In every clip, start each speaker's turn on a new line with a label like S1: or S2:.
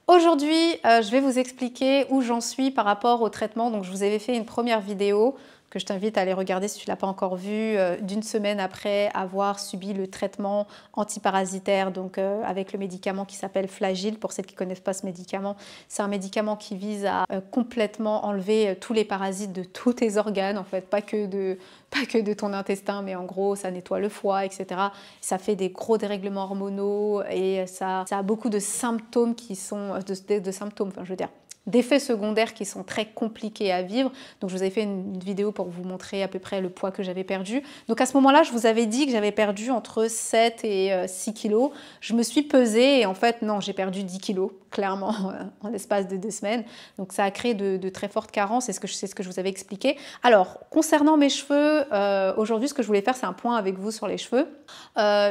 S1: Aujourd'hui, je vais vous expliquer où j'en suis par rapport au traitement. Donc, je vous avais fait une première vidéo que je t'invite à aller regarder si tu ne l'as pas encore vue, d'une semaine après avoir subi le traitement antiparasitaire, donc avec le médicament qui s'appelle Flagyl. Pour celles qui ne connaissent pas ce médicament, c'est un médicament qui vise à complètement enlever tous les parasites de tous tes organes, en fait, pas que de ton intestin, mais en gros, ça nettoie le foie, etc. Ça fait des gros dérèglements hormonaux et ça a beaucoup de symptômes qui sont, de symptômes, enfin, je veux dire, d'effets secondaires qui sont très compliqués à vivre. Donc je vous avais fait une vidéo pour vous montrer à peu près le poids que j'avais perdu. Donc à ce moment-là, je vous avais dit que j'avais perdu entre 7 et 6 kilos. Je me suis pesée et en fait, non, j'ai perdu 10 kilos, clairement, en l'espace de 2 semaines. Donc ça a créé de très fortes carences et c'est ce que je vous avais expliqué. Alors, concernant mes cheveux, aujourd'hui, ce que je voulais faire, c'est un point avec vous sur les cheveux.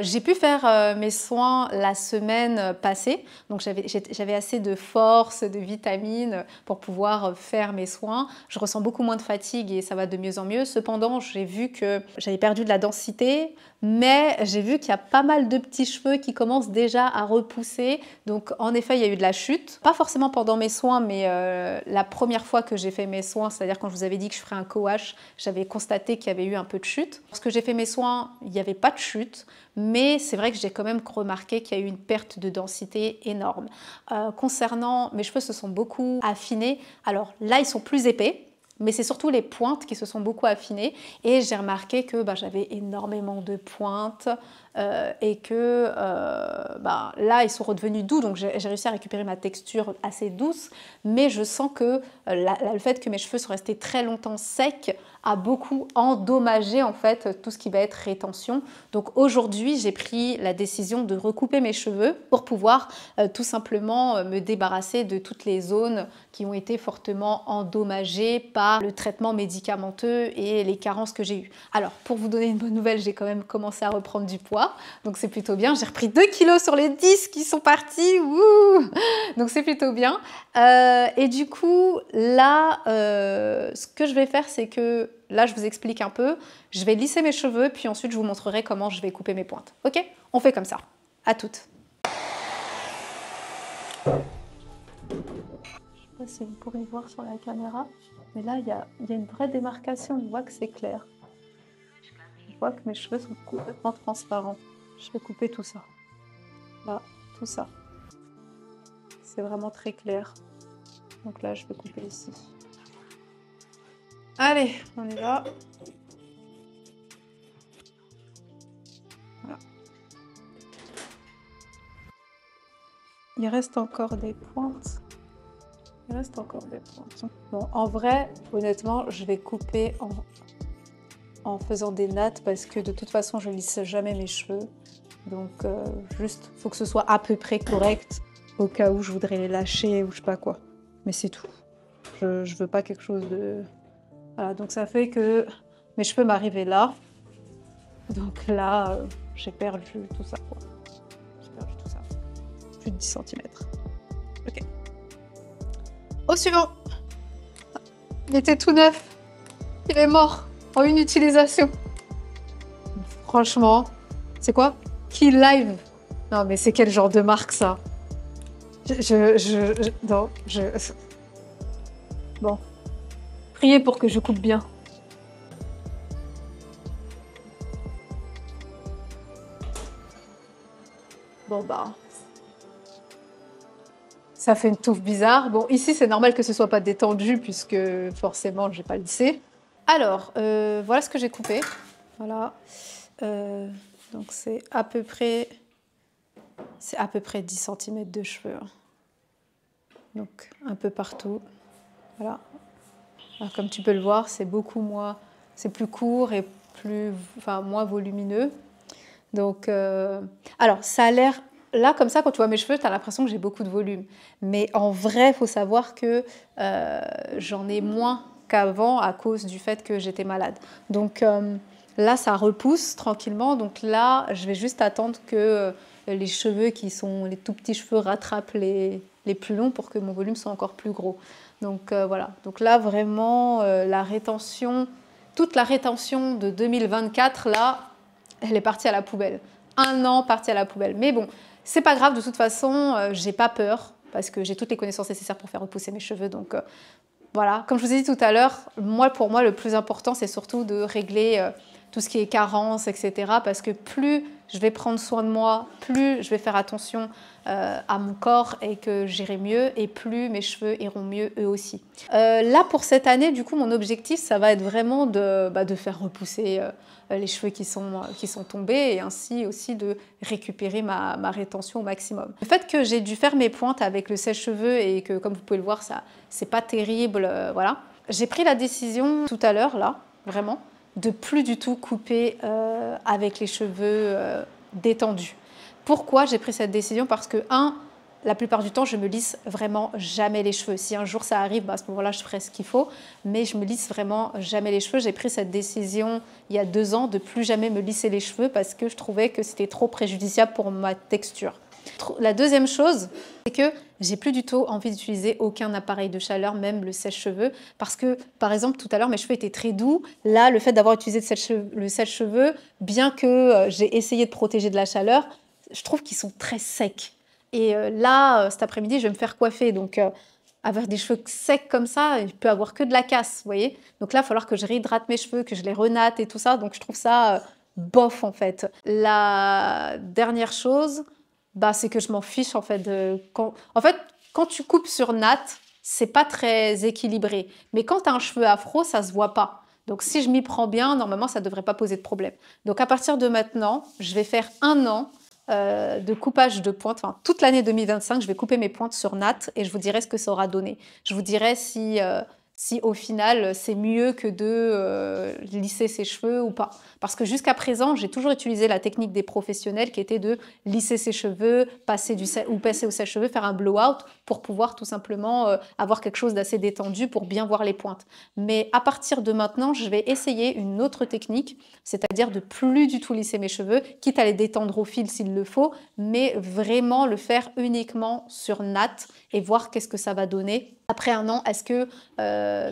S1: J'ai pu faire mes soins la semaine passée. Donc j'avais assez de force, de vitamines pour pouvoir faire mes soins. Je ressens beaucoup moins de fatigue et ça va de mieux en mieux. Cependant, j'ai vu que j'avais perdu de la densité, mais j'ai vu qu'il y a pas mal de petits cheveux qui commencent déjà à repousser. Donc en effet, il y a eu de la chute. Pas forcément pendant mes soins, mais la première fois que j'ai fait mes soins, c'est-à-dire quand je vous avais dit que je ferais un co-wash, j'avais constaté qu'il y avait eu un peu de chute. Lorsque j'ai fait mes soins, il n'y avait pas de chute, mais c'est vrai que j'ai quand même remarqué qu'il y a eu une perte de densité énorme. Concernant mes cheveux, se sont beaucoup affinés. Alors là, ils sont plus épais, mais c'est surtout les pointes qui se sont beaucoup affinées et j'ai remarqué que j'avais énormément de pointes et que là ils sont redevenus doux, donc j'ai réussi à récupérer ma texture assez douce, mais je sens que le fait que mes cheveux sont restés très longtemps secs a beaucoup endommagé en fait tout ce qui va être rétention. Donc aujourd'hui j'ai pris la décision de recouper mes cheveux pour pouvoir tout simplement me débarrasser de toutes les zones qui ont été fortement endommagées par le traitement médicamenteux et les carences que j'ai eues. Alors pour vous donner une bonne nouvelle, j'ai quand même commencé à reprendre du poids, donc c'est plutôt bien. J'ai repris 2 kilos sur les 10 qui sont partis, wouh, donc c'est plutôt bien. Et du coup là, ce que je vais faire, c'est que là je vous explique un peu, je vais lisser mes cheveux puis ensuite je vous montrerai comment je vais couper mes pointes. Ok, on fait comme ça. À toutes. Je ne sais pas si vous pourrez voir sur la caméra, mais là il y a une vraie démarcation, on voit que c'est clair. Je vois que mes cheveux sont complètement transparents. Je vais couper tout ça. Là, tout ça. C'est vraiment très clair. Donc là, je vais couper ici. Allez, on y va. Voilà. Il reste encore des pointes. Il reste encore des pointes. Bon, en vrai, honnêtement, je vais couper en faisant des nattes parce que de toute façon, je lisse jamais mes cheveux. Donc, juste, faut que ce soit à peu près correct au cas où je voudrais les lâcher ou je sais pas quoi. Mais c'est tout. Je veux pas quelque chose de... Voilà, donc ça fait que mes cheveux m'arrivaient là. Donc là, j'ai perdu tout ça, quoi. J'ai perdu tout ça. Plus de 10 cm. Ok. Au suivant. Il était tout neuf. Il est mort en une utilisation. Franchement, c'est quoi? Kill Live. Non, mais c'est quel genre de marque, ça? Non, Bon. Priez pour que je coupe bien. Bon, ça fait une touffe bizarre. Bon, ici, c'est normal que ce soit pas détendu puisque forcément, j'ai pas lissé. Alors, voilà ce que j'ai coupé. Voilà. Donc, c'est à peu près 10 cm de cheveux. Donc, un peu partout. Voilà. Alors, comme tu peux le voir, c'est beaucoup moins... C'est plus court et moins volumineux. Donc, alors, ça a l'air... Là, comme ça, quand tu vois mes cheveux, tu as l'impression que j'ai beaucoup de volume. Mais en vrai, il faut savoir que j'en ai moins qu'avant à cause du fait que j'étais malade. Donc là, ça repousse tranquillement. Donc là, je vais juste attendre que les cheveux qui sont les tout petits cheveux rattrapent les plus longs pour que mon volume soit encore plus gros. Donc voilà. Donc là, vraiment, la rétention, toute la rétention de 2024, là, elle est partie à la poubelle. 1 an parti à la poubelle. Mais bon, c'est pas grave, de toute façon, j'ai pas peur. parce que j'ai toutes les connaissances nécessaires pour faire repousser mes cheveux. Donc voilà, comme je vous ai dit tout à l'heure, pour moi, le plus important, c'est surtout de régler tout ce qui est carence, etc. Parce que plus je vais prendre soin de moi, plus je vais faire attention à mon corps et que j'irai mieux, et plus mes cheveux iront mieux eux aussi. Là, pour cette année, du coup, mon objectif, ça va être vraiment de faire repousser les cheveux qui sont tombés, et ainsi aussi de récupérer ma rétention au maximum. Le fait que j'ai dû faire mes pointes avec le sèche-cheveux et que, comme vous pouvez le voir, ça c'est pas terrible, voilà. J'ai pris la décision tout à l'heure, là, vraiment, de plus du tout couper avec les cheveux détendus. Pourquoi j'ai pris cette décision? Parce que, la plupart du temps, je me lisse vraiment jamais les cheveux. Si un jour ça arrive, à ce moment-là, je ferai ce qu'il faut, mais je me lisse vraiment jamais les cheveux. J'ai pris cette décision il y a 2 ans de plus jamais me lisser les cheveux parce que je trouvais que c'était trop préjudiciable pour ma texture. La deuxième chose, c'est que j'ai plus du tout envie d'utiliser aucun appareil de chaleur, même le sèche-cheveux, parce que, par exemple, tout à l'heure, mes cheveux étaient très doux. Là, le fait d'avoir utilisé le sèche-cheveux, bien que j'ai essayé de protéger de la chaleur, je trouve qu'ils sont très secs. Et là, cet après-midi, je vais me faire coiffer. Donc, avoir des cheveux secs comme ça, il peut avoir que de la casse, vous voyez. Donc là, il va falloir que je réhydrate mes cheveux, que je les renatte et tout ça. Donc, je trouve ça bof, en fait. La dernière chose, c'est que je m'en fiche, en fait. Quand tu coupes sur natte, c'est pas très équilibré. Mais quand tu as un cheveu afro, ça se voit pas. Donc, si je m'y prends bien, normalement, ça ne devrait pas poser de problème. Donc, à partir de maintenant, je vais faire 1 an de coupage de pointe. Enfin, toute l'année 2025, je vais couper mes pointes sur natte et je vous dirai ce que ça aura donné. Je vous dirai si au final, c'est mieux que de lisser ses cheveux ou pas. Parce que jusqu'à présent, j'ai toujours utilisé la technique des professionnels qui était de lisser ses cheveux, passer au sèche-cheveux, faire un blowout pour pouvoir tout simplement avoir quelque chose d'assez détendu pour bien voir les pointes. Mais à partir de maintenant, je vais essayer une autre technique, c'est-à-dire de plus du tout lisser mes cheveux, quitte à les détendre au fil s'il le faut, mais vraiment le faire uniquement sur natte et voir qu'est-ce que ça va donner. Après 1 an, est-ce que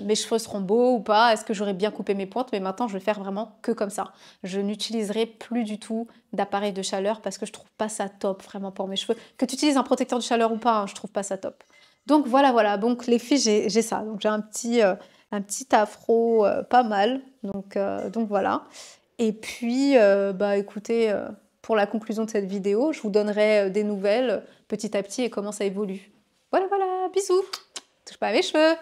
S1: mes cheveux seront beaux ou pas? Est-ce que j'aurai bien coupé mes pointes? Mais maintenant, je vais faire vraiment que comme ça. Je n'utiliserai plus du tout d'appareil de chaleur parce que je trouve pas ça top vraiment pour mes cheveux. Que tu utilises un protecteur de chaleur ou pas, je trouve pas ça top. Donc voilà. Donc les filles, j'ai ça. Donc j'ai un petit afro pas mal. Donc voilà. Et puis, écoutez, pour la conclusion de cette vidéo, je vous donnerai des nouvelles petit à petit et comment ça évolue. Voilà, bisous! Touche pas à mes cheveux!